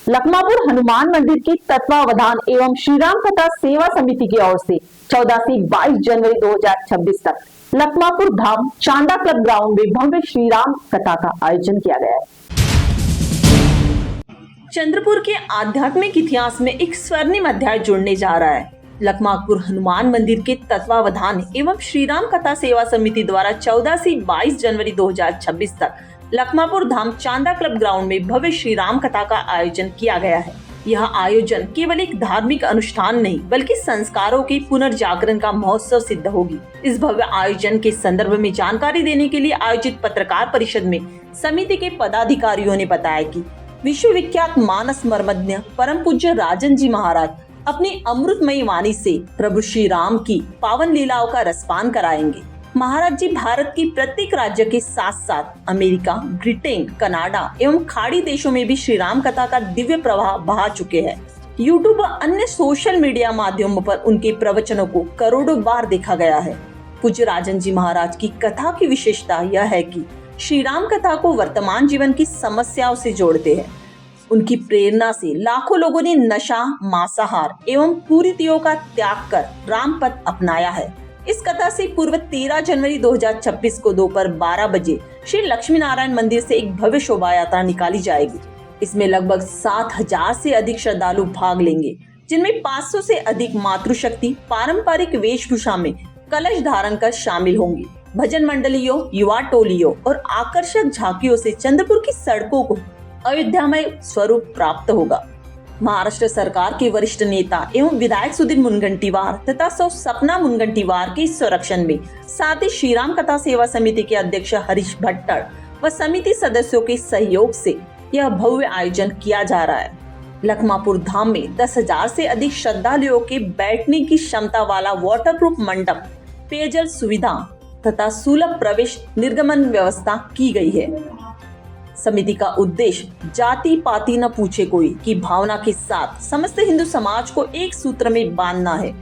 लखमापुर हनुमान मंदिर के तत्वावधान एवं श्रीराम कथा सेवा समिति की ओर से 14 से 22 जनवरी 2026 तक लखमापुर धाम चांदा क्लब ग्राउंड में भव्य श्रीराम कथा का आयोजन किया गया है। चंद्रपुर के आध्यात्मिक इतिहास में एक स्वर्णिम अध्याय जुड़ने जा रहा है। लखमापुर हनुमान मंदिर के तत्वावधान एवं श्रीराम कथा सेवा समिति द्वारा 14 से 22 जनवरी 2026 तक लखमापुर धाम चांदा क्लब ग्राउंड में भव्य श्रीराम कथा का आयोजन किया गया है। यह आयोजन केवल एक धार्मिक अनुष्ठान नहीं बल्कि संस्कारों के पुनर्जागरण का महोत्सव सिद्ध होगी। इस भव्य आयोजन के संदर्भ में जानकारी देने के लिए आयोजित पत्रकार परिषद में समिति के पदाधिकारियों ने बताया कि विश्वविख्यात मानस मर्मज्ञ परम पूज्य राजन जी महाराज अपनी अमृतमयी वाणी से प्रभु श्री राम की पावन लीलाओं का रसपान कराएंगे। महाराज जी भारत की प्रत्येक राज्य के साथ साथ अमेरिका, ब्रिटेन, कनाडा एवं खाड़ी देशों में भी श्री राम कथा का दिव्य प्रवाह बहा चुके हैं। यूट्यूब व अन्य सोशल मीडिया माध्यमों पर उनके प्रवचनों को करोड़ों बार देखा गया है। पूज्य राजन जी महाराज की कथा की विशेषता यह है कि श्री राम कथा को वर्तमान जीवन की समस्याओं से जोड़ते हैं। उनकी प्रेरणा से लाखों लोगों ने नशा, मांसाहार एवं कुरीतियों का त्याग कर राम पथ अपनाया है। इस कथा से पूर्व 13 जनवरी 2026 को दोपहर 12 बजे श्री लक्ष्मी नारायण मंदिर से एक भव्य शोभा यात्रा निकाली जाएगी। इसमें लगभग 7,000 से अधिक श्रद्धालु भाग लेंगे, जिनमें 500 से अधिक मातृशक्ति पारंपरिक वेशभूषा में कलश धारण कर शामिल होंगी। भजन मंडलियों, युवा टोलियों और आकर्षक झांकियों से चंद्रपुर की सड़कों को अयोध्यामय स्वरूप प्राप्त होगा। महाराष्ट्र सरकार के वरिष्ठ नेता एवं विधायक सुधीर मुनगंटीवार तथा सपना मुनगंटीवार के संरक्षण में साथ ही श्रीराम कथा सेवा समिति के अध्यक्ष हरीश भट्टर व समिति सदस्यों के सहयोग से यह भव्य आयोजन किया जा रहा है। लखमापुर धाम में 10,000 से अधिक श्रद्धालुओं के बैठने की क्षमता वाला वाटरप्रूफ मंडप, पेयजल सुविधा तथा सुलभ प्रवेश निर्गमन व्यवस्था की गई है। समिति का उद्देश्य जाति पाति न पूछे कोई की भावना के साथ समस्त हिंदू समाज को एक सूत्र में बांधना है।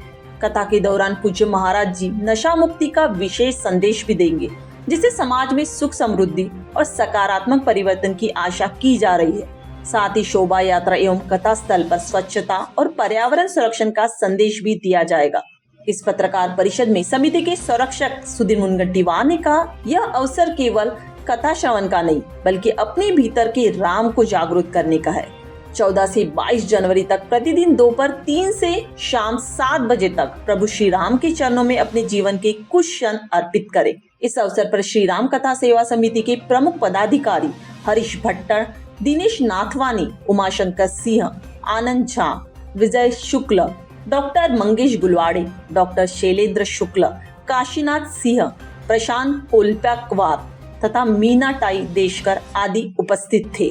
कथा के दौरान पूज्य महाराज जी नशा मुक्ति का विशेष संदेश भी देंगे, जिससे समाज में सुख समृद्धि और सकारात्मक परिवर्तन की आशा की जा रही है। साथ ही शोभा यात्रा एवं कथा स्थल पर स्वच्छता और पर्यावरण संरक्षण का संदेश भी दिया जाएगा। इस पत्रकार परिषद में समिति के संरक्षक सुधीर मुनगंटीवार ने कहा, यह अवसर केवल कथा श्रवण का नहीं बल्कि अपने भीतर के राम को जागरूक करने का है। 14 से 22 जनवरी तक प्रतिदिन दोपहर 3 से शाम 7 बजे तक प्रभु श्री राम के चरणों में अपने जीवन के कुछ क्षण अर्पित करें। इस अवसर पर श्री राम कथा सेवा समिति के प्रमुख पदाधिकारी हरीश भट्टर, दिनेश नाथवानी, उमाशंकर सिंह, आनंद झा, विजय शुक्ल, डॉक्टर मंगेश गुलवाड़े, डॉक्टर शैलेंद्र शुक्ल, काशीनाथ सिंह, प्रशांत कोल्प्याकवार तथा मीना टाई देशकर आदि उपस्थित थे।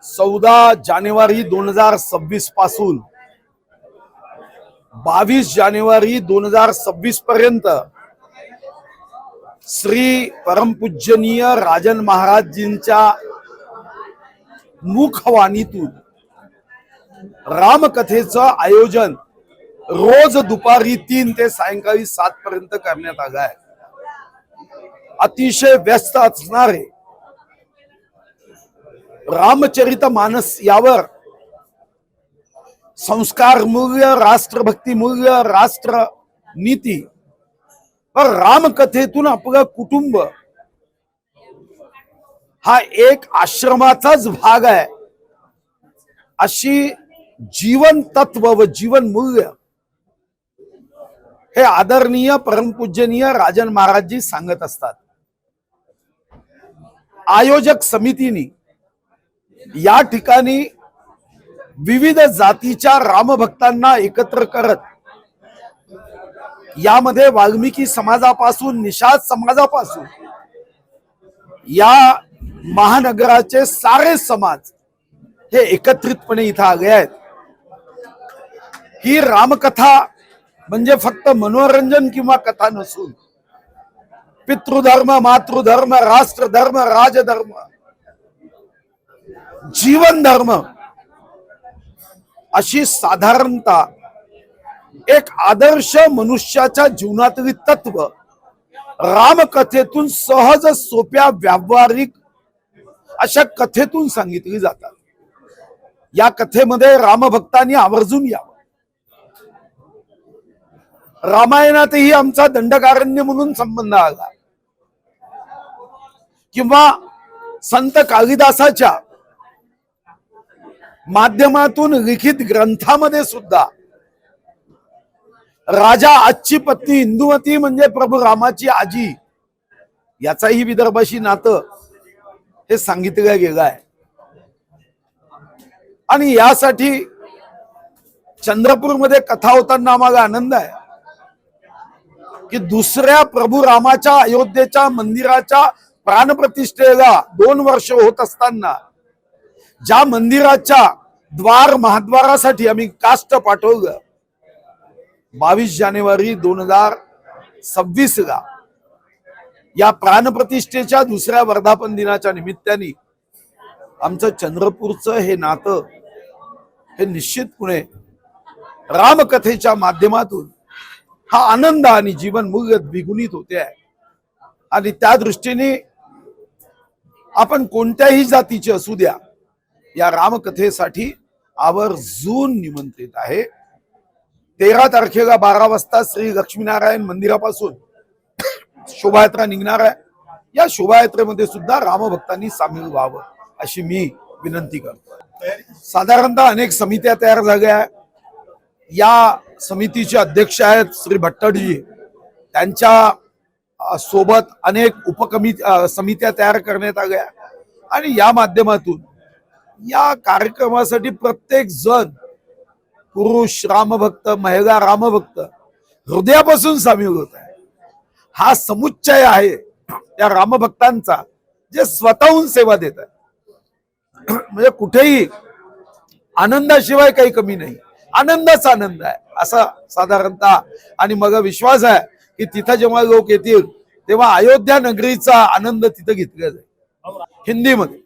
14 जानेवारी 2026 पासून 22 जानेवारी 2026 पर्यंत श्री परमपूजनीय राजन महाराजजींच्या मुखवाणीतून रामकथेचं आयोजन रोज दुपारी 3 ते सायंकाळी 7 पर्यंत करण्यात आलं आहे। अतिशय व्यस्त असणारे रामचरितमानस यावर संस्कार मूल्य, राष्ट्रभक्ती मूल्य, राष्ट्र नीती और रामकथेतून आपलं कुटुंब हा एक आश्रमाचाच भाग आहे अशी जीवन तत्व व जीवन मूल्य हे आदरणीय परमपूजनीय राजन महाराजजी सांगत असतात। आयोजक समितीने या ठिकाणी विविध जातीच्या रामभक्तांना एकत्र करत यामध्ये वाल्मिकी समाजापासून निषाद समाजापासून या महानगराचे सारे समाज हे एकत्रितपणे इथं आले आहेत। ही रामकथा म्हणजे फक्त मनोरंजन किंवा कथा नसून पितृधर्म, मातृधर्म, राष्ट्रधर्म, राजधर्म, जीवन धर्म अशी साधारणता एक आदर्श मनुष्याच्या जीवनातली तत्व रामकथेतून सहज सोप्या व्यावहारिक अशा कथेतून सांगितली जातात। या कथेमध्ये रामभक्तांनी आवर्जून यावं. रामायणातही आमचा दंडकारण्य म्हणून संबंध आला, किंवा संत कालिदासाच्या माध्यमातून लिखित ग्रंथामध्ये सुद्धा राजा आजची पत्नी इंदुमती म्हणजे प्रभू रामाची आजी, याचाही विदर्भाशी नातं हे सांगितलं गेलं आहे. आणि यासाठी चंद्रपूरमध्ये कथा होताना आम्हाला आनंद आहे की दुसऱ्या प्रभू रामाच्या अयोध्येच्या मंदिराच्या प्राणप्रतिष्ठेला 2 वर्ष होत असताना ज्या मंदिराच्या महाद्वारासाठी आम्ही काष्ट पाठवलं, 22 जानेवारी 2026 ला या प्राणप्रतिष्ठेच्या दुसऱ्या वर्धापन दिनाच्या निमित्ताने आमचं चंद्रपूरचं हे नातं हे निश्चितपणे रामकथेच्या माध्यमातून हा आनंद आणि जीवन मूल्य द्विगुणित होते आहे. आणि त्या दृष्टीने आपण कोणत्याही जातीचे असू द्या, या रामकथेसाठी आवर्जून निमंत्रित आहे. 13 तारखेला 12 वाजता श्री लक्ष्मीनारायण मंदिरापासून शोभायात्रा निघणार आहे. या शोभायात्रेमध्ये सुद्धा रामभक्तांनी सामील व्हावं अशी मी विनंती करतो. साधारणतः अनेक समित्या तयार झाल्या आहेत. या समितीचे अध्यक्ष आहेत श्री भट्टजी. त्यांच्या सोबत अनेक समित्या तयार करण्यात आल्या आणि या माध्यमातून या कार्यक्रमासाठी प्रत्येक जण, पुरुष रामभक्त, महिला रामभक्त हृदयापासून सामील होत आहे. हा समुच्चय आहे त्या रामभक्तांचा जे स्वतःहून सेवा देत आहे. म्हणजे कुठेही आनंदाशिवाय काही कमी नाही, आनंदच आनंद आहे असा साधारणतः. आणि मग विश्वास आहे की तिथं जेव्हा लोक येतील तेव्हा अयोध्या नगरीचा आनंद तिथं घेतला जाईल. हिंदीमध्ये